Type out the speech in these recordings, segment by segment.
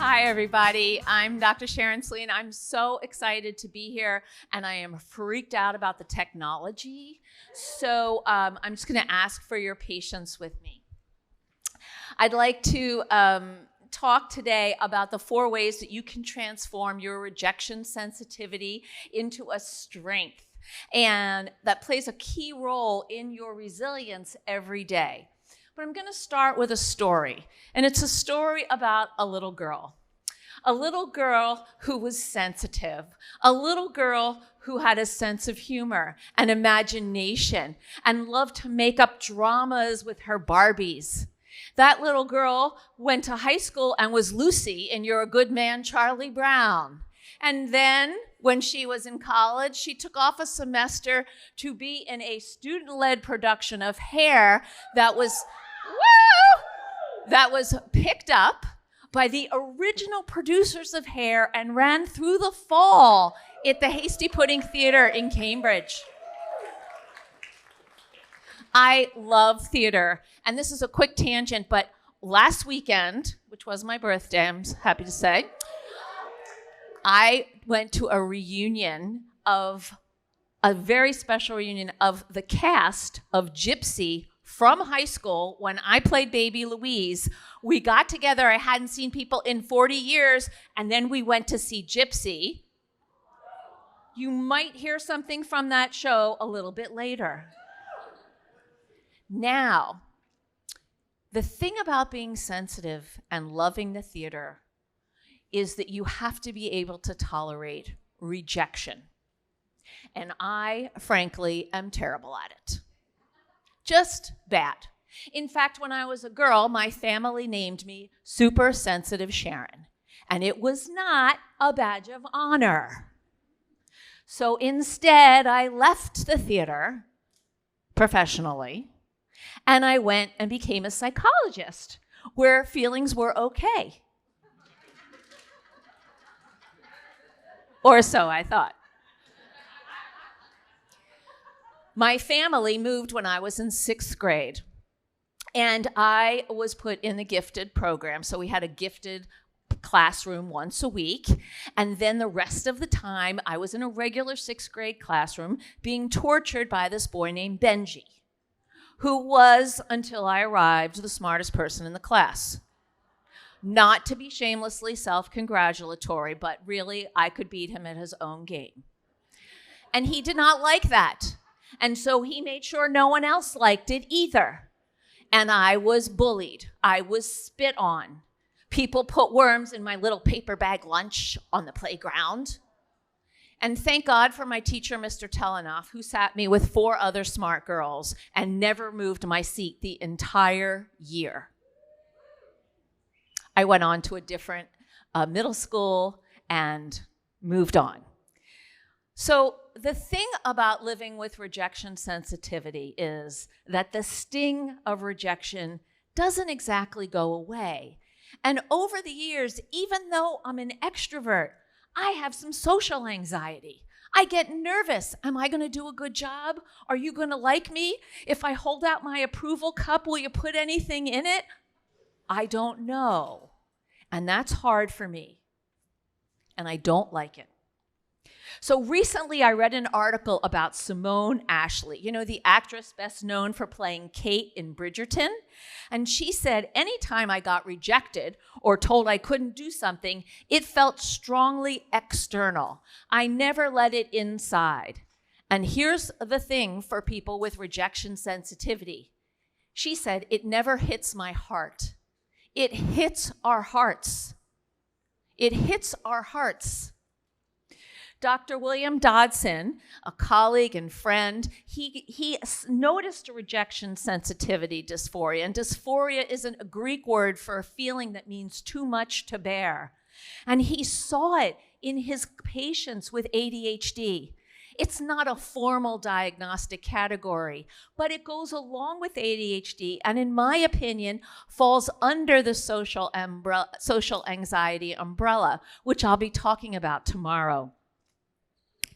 Hi, everybody. I'm Dr. Sharon Saline. I'm so excited to be here, and I am freaked out about the technology. So I'm just going to ask for your patience with me. I'd like to talk today about the 4 ways that you can transform your rejection sensitivity into a strength, and that plays a key role in your resilience every day. But I'm going to start with a story, and it's a story about a little girl who was sensitive, a little girl who had a sense of humor and imagination and loved to make up dramas with her Barbies. That little girl went to high school and was Lucy in You're a Good Man, Charlie Brown. And then when she was in college, she took off a semester to be in a student-led production of Hair that was picked up by the original producers of Hair and ran through the fall at the Hasty Pudding Theater in Cambridge. I love theater, and this is a quick tangent, but last weekend, which was my birthday, I'm happy to say, I went to a very special reunion of the cast of Gypsy from high school when I played Baby Louise. We got together, I hadn't seen people in 40 years, and then we went to see Gypsy. You might hear something from that show a little bit later. Now, the thing about being sensitive and loving the theater is that you have to be able to tolerate rejection. And I, frankly, am terrible at it. Just bad. In fact, when I was a girl, my family named me Super Sensitive Sharon, and it was not a badge of honor. So instead, I left the theater professionally, and I went and became a psychologist where feelings were okay. Or so I thought. My family moved when I was in 6th grade, and I was put in the gifted program. So we had a gifted classroom once a week, and then the rest of the time I was in a regular 6th grade classroom being tortured by this boy named Benji, who was, until I arrived, the smartest person in the class. Not to be shamelessly self-congratulatory, but really I could beat him at his own game. And he did not like that. And so he made sure no one else liked it either. And I was bullied. I was spit on. People put worms in my little paper bag lunch on the playground. And thank God for my teacher, Mr. Telenoff, who sat me with 4 other smart girls and never moved my seat the entire year. I went on to a different middle school and moved on. So the thing about living with rejection sensitivity is that the sting of rejection doesn't exactly go away. And over the years, even though I'm an extrovert, I have some social anxiety. I get nervous. Am I going to do a good job? Are you going to like me? If I hold out my approval cup, will you put anything in it? I don't know. And that's hard for me. And I don't like it. So recently I read an article about Symone Ashley, you know, the actress best known for playing Kate in Bridgerton. And she said, anytime I got rejected or told I couldn't do something, it felt strongly external. I never let it inside. And here's the thing for people with rejection sensitivity. She said, it never hits my heart. It hits our hearts. It hits our hearts. Dr. William Dodson, a colleague and friend, he noticed rejection sensitivity dysphoria. And dysphoria isn't a Greek word for a feeling that means too much to bear. And he saw it in his patients with ADHD. It's not a formal diagnostic category, but it goes along with ADHD, and in my opinion, falls under the social anxiety umbrella, which I'll be talking about tomorrow.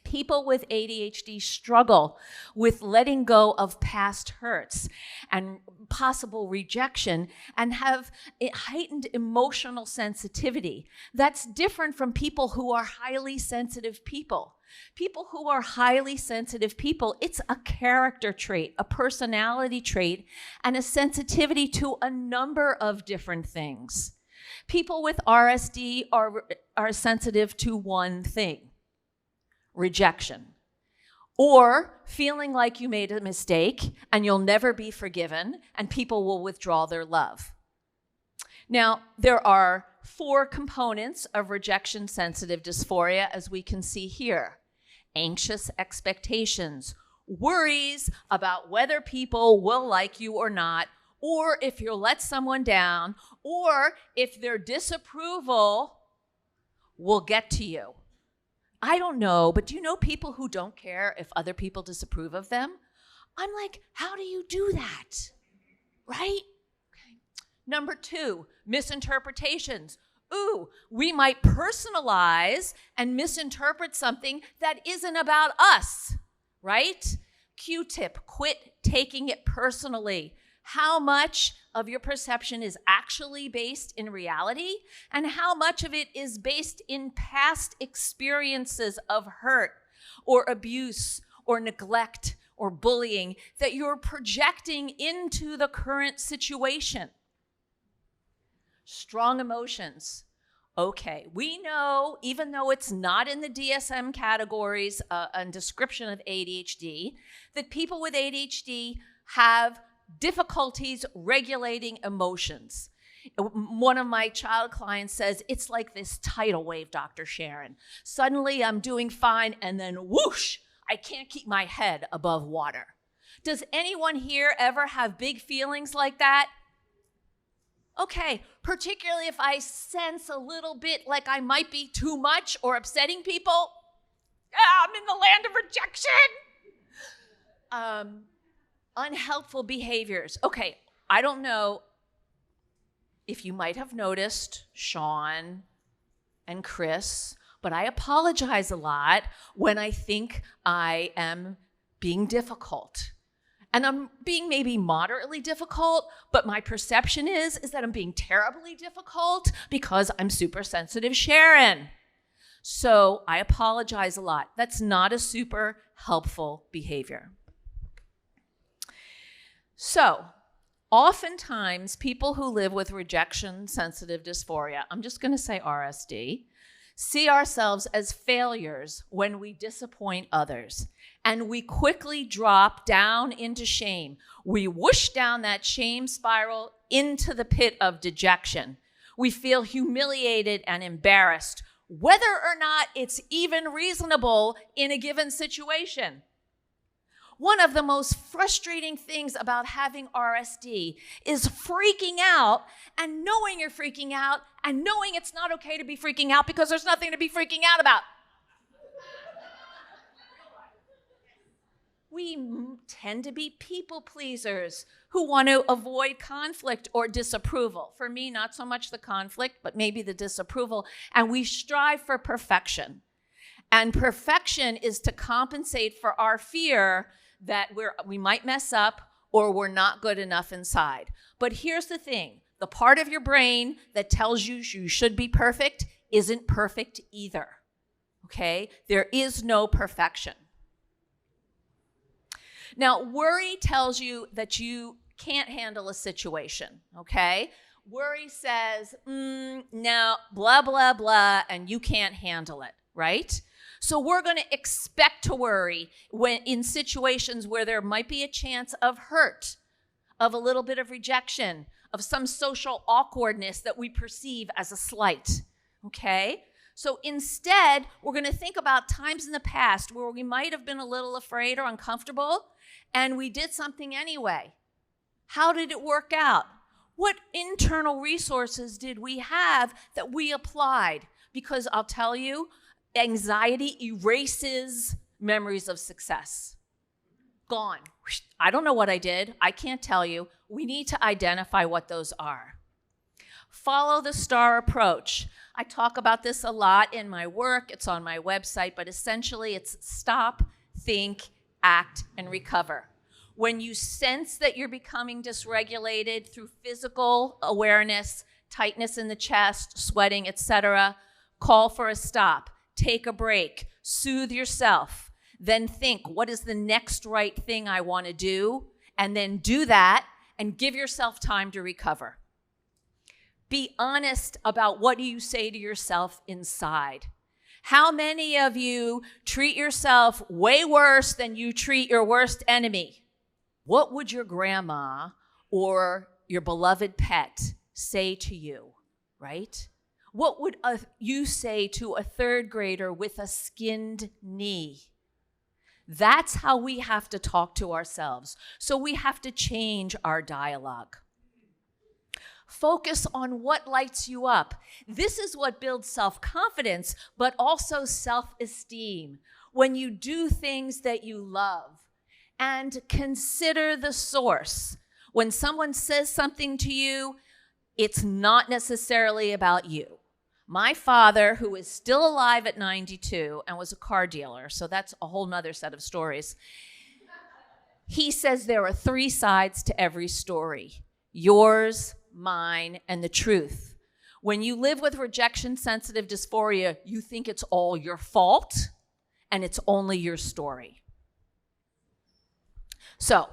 People with ADHD struggle with letting go of past hurts and possible rejection and have a heightened emotional sensitivity. That's different from people who are highly sensitive people. People who are highly sensitive people, it's a character trait, a personality trait, and a sensitivity to a number of different things. People with RSD are sensitive to one thing: rejection, or feeling like you made a mistake and you'll never be forgiven and people will withdraw their love. Now, there are 4 components of rejection sensitive dysphoria, as we can see here: anxious expectations, worries about whether people will like you or not, or if you'll let someone down, or if their disapproval will get to you. I don't know, but do you know people who don't care if other people disapprove of them? I'm like, how do you do that? Right? Okay. Number 2, misinterpretations. Ooh, we might personalize and misinterpret something that isn't about us, right? Q-tip, quit taking it personally. How much of your perception is actually based in reality, and how much of it is based in past experiences of hurt or abuse or neglect or bullying that you're projecting into the current situation? Strong emotions. Okay, we know, even though it's not in the DSM categories and description of ADHD, that people with ADHD have difficulties regulating emotions. One of my child clients says, it's like this tidal wave, Dr. Sharon. Suddenly I'm doing fine, and then whoosh, I can't keep my head above water. Does anyone here ever have big feelings like that? Okay, particularly if I sense a little bit like I might be too much or upsetting people. I'm in the land of rejection. Unhelpful behaviors. Okay, I don't know if you might have noticed Sean and Chris, but I apologize a lot when I think I am being difficult. And I'm being maybe moderately difficult, but my perception is that I'm being terribly difficult because I'm super sensitive Sharon. So I apologize a lot. That's not a super helpful behavior. So, oftentimes, people who live with rejection sensitive dysphoria, I'm just going to say RSD, see ourselves as failures when we disappoint others. And we quickly drop down into shame. We whoosh down that shame spiral into the pit of dejection. We feel humiliated and embarrassed, whether or not it's even reasonable in a given situation. One of the most frustrating things about having RSD is freaking out and knowing you're freaking out and knowing it's not okay to be freaking out because there's nothing to be freaking out about. We tend to be people pleasers who want to avoid conflict or disapproval. For me, not so much the conflict, but maybe the disapproval. And we strive for perfection. And perfection is to compensate for our fear that we might mess up or we're not good enough inside. But here's the thing. The part of your brain that tells you you should be perfect isn't perfect either. Okay? There is no perfection. Now, worry tells you that you can't handle a situation, okay? Worry says, no, blah, blah, blah, and you can't handle it, right? So we're going to expect to worry when in situations where there might be a chance of hurt, of a little bit of rejection, of some social awkwardness that we perceive as a slight, okay? So instead, we're going to think about times in the past where we might have been a little afraid or uncomfortable, and we did something anyway. How did it work out? What internal resources did we have that we applied? Because I'll tell you, anxiety erases memories of success. Gone. I don't know what I did. I can't tell you. We need to identify what those are. Follow the STAR approach. I talk about this a lot in my work. It's on my website, but essentially it's stop, think, act, and recover. When you sense that you're becoming dysregulated through physical awareness, tightness in the chest, sweating, etc., call for a stop, take a break, soothe yourself, then think, what is the next right thing I want to do? And then do that and give yourself time to recover. Be honest about what you say to yourself inside. How many of you treat yourself way worse than you treat your worst enemy? What would your grandma or your beloved pet say to you, right? What would you say to a third grader with a skinned knee? That's how we have to talk to ourselves. So we have to change our dialogue. Focus on what lights you up. This is what builds self-confidence, but also self-esteem. When you do things that you love, and consider the source. When someone says something to you, it's not necessarily about you. My father, who is still alive at 92 and was a car dealer, so that's a whole nother set of stories, he says there are 3 sides to every story: yours, mine, and the truth. When you live with rejection sensitive dysphoria, you think it's all your fault and it's only your story. So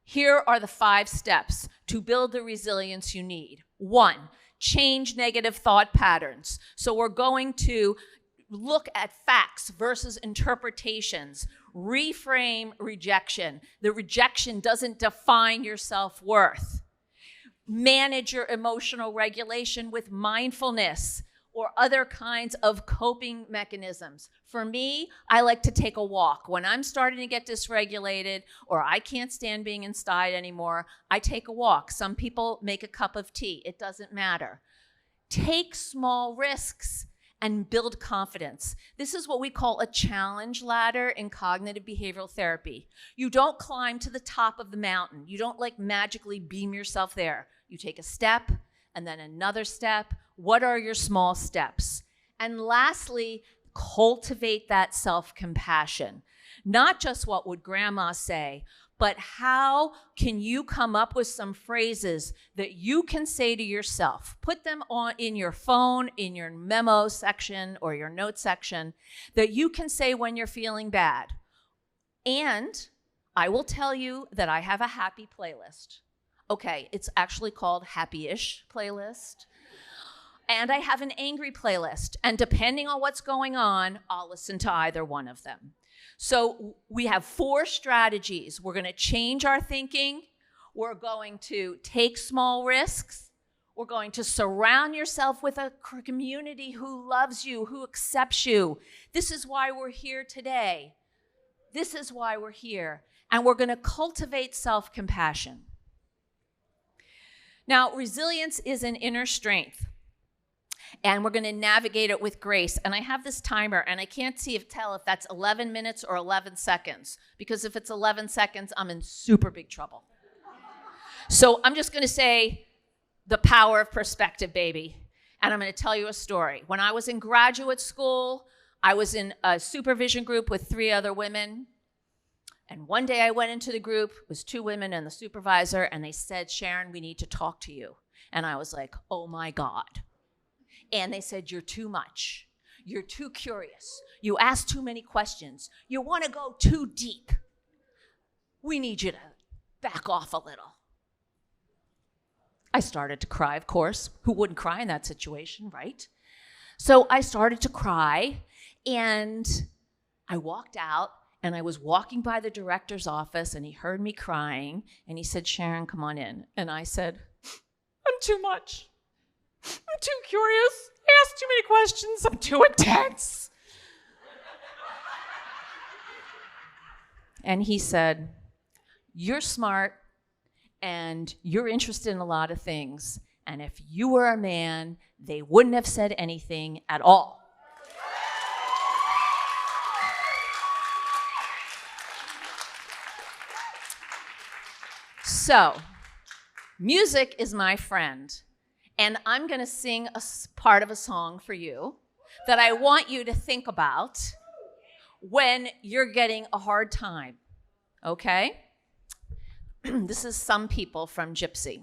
here are the 5 steps to build the resilience you need. 1, change negative thought patterns. So we're going to look at facts versus interpretations. Reframe rejection. The rejection doesn't define your self-worth. Manage your emotional regulation with mindfulness or other kinds of coping mechanisms. For me, I like to take a walk. When I'm starting to get dysregulated or I can't stand being inside anymore, I take a walk. Some people make a cup of tea. It doesn't matter. Take small risks and build confidence. This is what we call a challenge ladder in cognitive behavioral therapy. You don't climb to the top of the mountain. You don't magically beam yourself there. You take a step and then another step. What are your small steps? And lastly, cultivate that self-compassion. Not just what would grandma say, but how can you come up with some phrases that you can say to yourself? Put them on in your phone, in your memo section or your note section that you can say when you're feeling bad. And I will tell you that I have a happy playlist. Okay, it's actually called Happy-ish playlist. And I have an angry playlist. And depending on what's going on, I'll listen to either one of them. So we have 4 strategies. We're going to change our thinking. We're going to take small risks. We're going to surround yourself with a community who loves you, who accepts you. This is why we're here today. This is why we're here. And we're going to cultivate self-compassion. Now, resilience is an inner strength. And we're going to navigate it with grace. And I have this timer, and I can't tell if that's 11 minutes or 11 seconds. Because if it's 11 seconds, I'm in super big trouble. So I'm just going to say the power of perspective, baby. And I'm going to tell you a story. When I was in graduate school, I was in a supervision group with 3 other women. And one day I went into the group, it was 2 women and the supervisor, and they said, "Sharon, we need to talk to you." And I was like, oh my God. And they said, "You're too much. You're too curious. You ask too many questions. You want to go too deep. We need you to back off a little." I started to cry, of course. Who wouldn't cry in that situation, right? So I started to cry, and I walked out, and I was walking by the director's office, and he heard me crying, and he said, "Sharon, come on in." And I said, "I'm too much. I'm too curious. I ask too many questions. I'm too intense." And he said, "You're smart and you're interested in a lot of things. And if you were a man, they wouldn't have said anything at all." So, music is my friend. And I'm going to sing a part of a song for you that I want you to think about when you're getting a hard time, okay? This is Some People from Gypsy.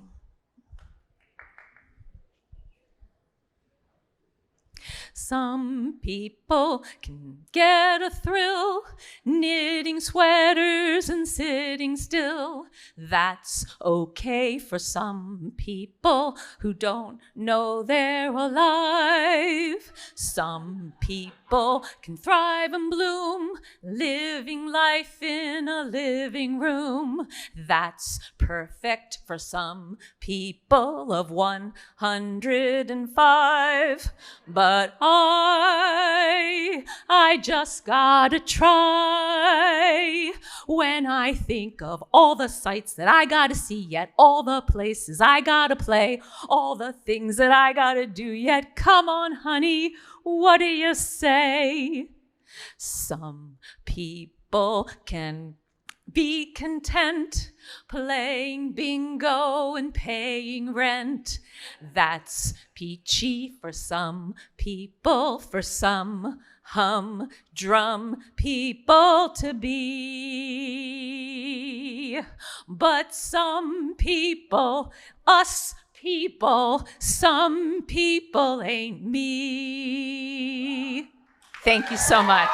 Some people can get a thrill knitting sweaters and sitting still. That's okay for some people who don't know they're alive. Some people can thrive and bloom living life in a living room. That's perfect for some people of 105. But I just gotta try. When I think of all the sights that I gotta see yet, all the places I gotta play, all the things that I gotta do yet, come on, honey, what do you say? Some people can be content playing bingo and paying rent. That's peachy for some people, for some humdrum people to be. But some people, us people, some people ain't me. Thank you so much.